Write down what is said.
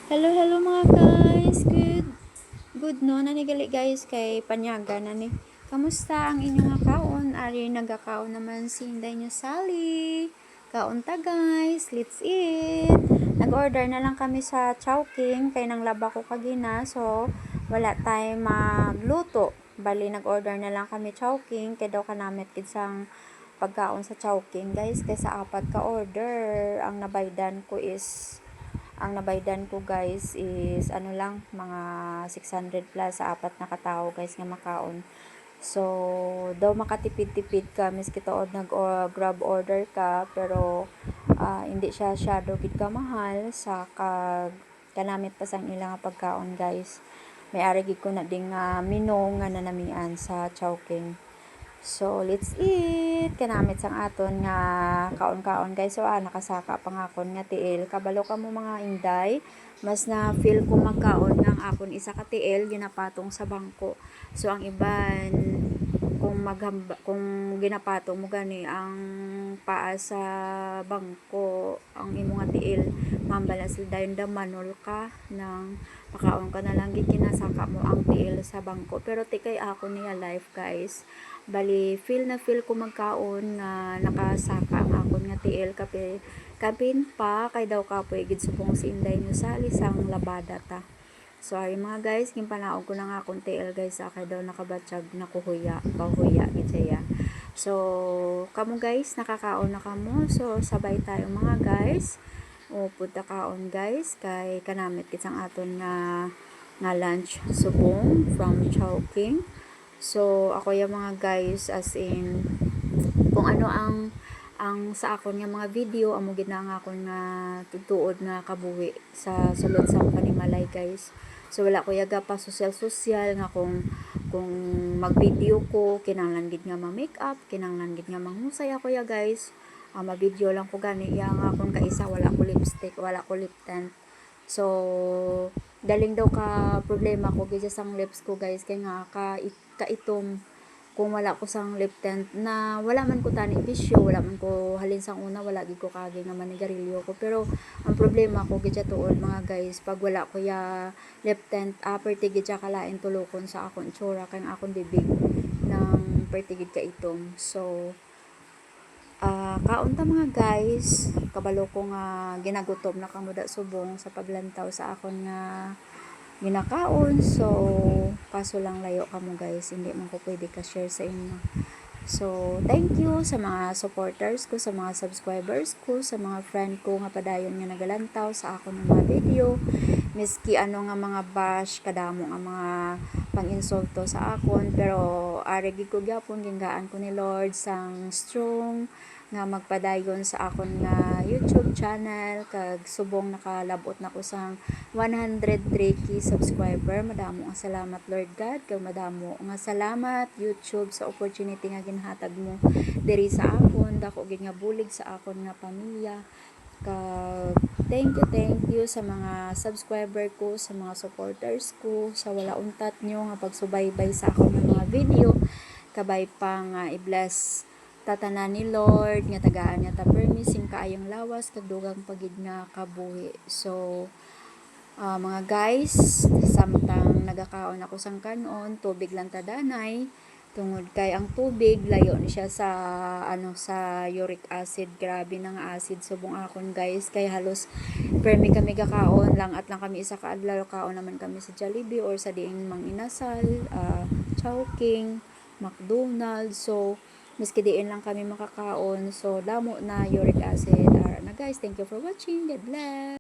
Hello, hello mga guys. Good no. Nanigali guys kay Panyaga na ni. Kamusta ang inyong kaon? Ari nagakaon naman si Inday niyo Sally. Kaon ta guys. Let's eat. Nag-order na lang kami sa Chowking kay nang laba ko kagina. So, wala tayong magluto. Bali, nag-order na lang kami Chowking kay daw kanamit kidsang pagkaon sa Chowking guys. Kay sa apat ka order, ang nabaydan ko guys is ano lang mga 600 plus sa apat na katao guys nga makaon. So daw makatipid-tipid ka miski tuod grab order ka pero hindi siya shadow gid ka mahal sa kanamit pa sang ilang pagkaon guys. May ari gid ko na ding menu nga nanamian sa Chowking. So, let's eat. Kanamit sang aton nga kaon-kaon guys. So, nakasaka pangakon nga tiil. Kabalo ka mo mga inday. Mas na feel ko magkaon nga ang akon isa ka tiil ginapatong sa bangko. So, ang iban kung ginapatong mo gani ang paa sa bangko, ang imo nga tiil mambalas dayon da manol ka nang pakaon ka na lang gid kinasaka mo ang tiil sa bangko. Pero tikay ako niya life guys. Bali, feel ko magkaon na nakasaka ang akon nga tiil kapin pa kay daw kapoy gid subong si Inday niyo sa lisang labada ta. So ay mga guys, gimpanaog ko na nga akong tiil guys kay daw nakabatsyag na kahuya gid siya. So kamo guys, nakakaon na kamo. So sabay tayo mga guys. O punta kaon guys kay kanamit gid sang aton nga lunch subong from Chowking. So, ako yung mga guys, as in, kung ano ang sa akon nga mga video, amo gid na nga akon nga tutuod nga kabuhi sa sulod sa panimalay guys. So, wala ko yaga pa social nga kung mag-video ko, kinanglan gid nga ma-make up, kinanglan gid nga manghusay ako ya guys. Ma-video lang ko gani, yang akon kaisa, wala ko lipstick, wala ko lip tint. So, daling daw ka problema ko gid sang lips ko guys kay nga kaitom kung wala ko sang lip tint na wala man ko tani bisyo, wala man ko halin sang una, wala gid ko kagi nga manigarilyo ko. Pero ang problema ko gid tuol mga guys, pag wala ko ya lip tint, perti gid kalain tulokon sa akon itsura kay akon bibig nang perti gid kaitom. So kaon ta mga guys, kabalo ko nga ginagutom na kamuda subong sa paglantaw sa akon nga ginakaon. So kaso lang layo kamo guys, hindi man ko pwede ka share sa inyo. So thank you sa mga supporters ko, sa mga subscribers ko, sa mga friend ko nga padayon nga nagalantaw sa akon mga video, miski ano nga mga bash kadamo nga mga pang-insulto sa akon, pero ari gid ko gyapon gingaan ko ni Lord sang strong nga magpadayon sa akon nga YouTube channel kag subong nakalabot na ko sang 103k subscriber. Madamo ang salamat Lord God, kag madamo nga salamat YouTube sa opportunity nga ginhatag mo diri sa akon. Dako gid nga bulig sa akon nga pamilya. Kag thank you sa mga subscriber ko, sa mga supporters ko, sa wala untat nyo nga pagsubaybay sa akon nga mga video. Kabay pa nga i-bless tatanan ni Lord nga tagaan nga ta permising kaayong lawas kag dugang pagid nga kabuhi. So mga guys, samtang nagakaon ako sang kanon, tubig lang tadanay tungod kay ang tubig layo ni siya sa uric acid. Grabe nang acid subong akon guys, kay halos permi kami gakaon lang at lang kami isa ka adlaw, kaon naman kami sa Jollibee or sa diing Mang Inasal, Chowking, McDonald's. So miski diin lang kami makakaon, so damo na uric acid. Na guys, thank you for watching. God bless.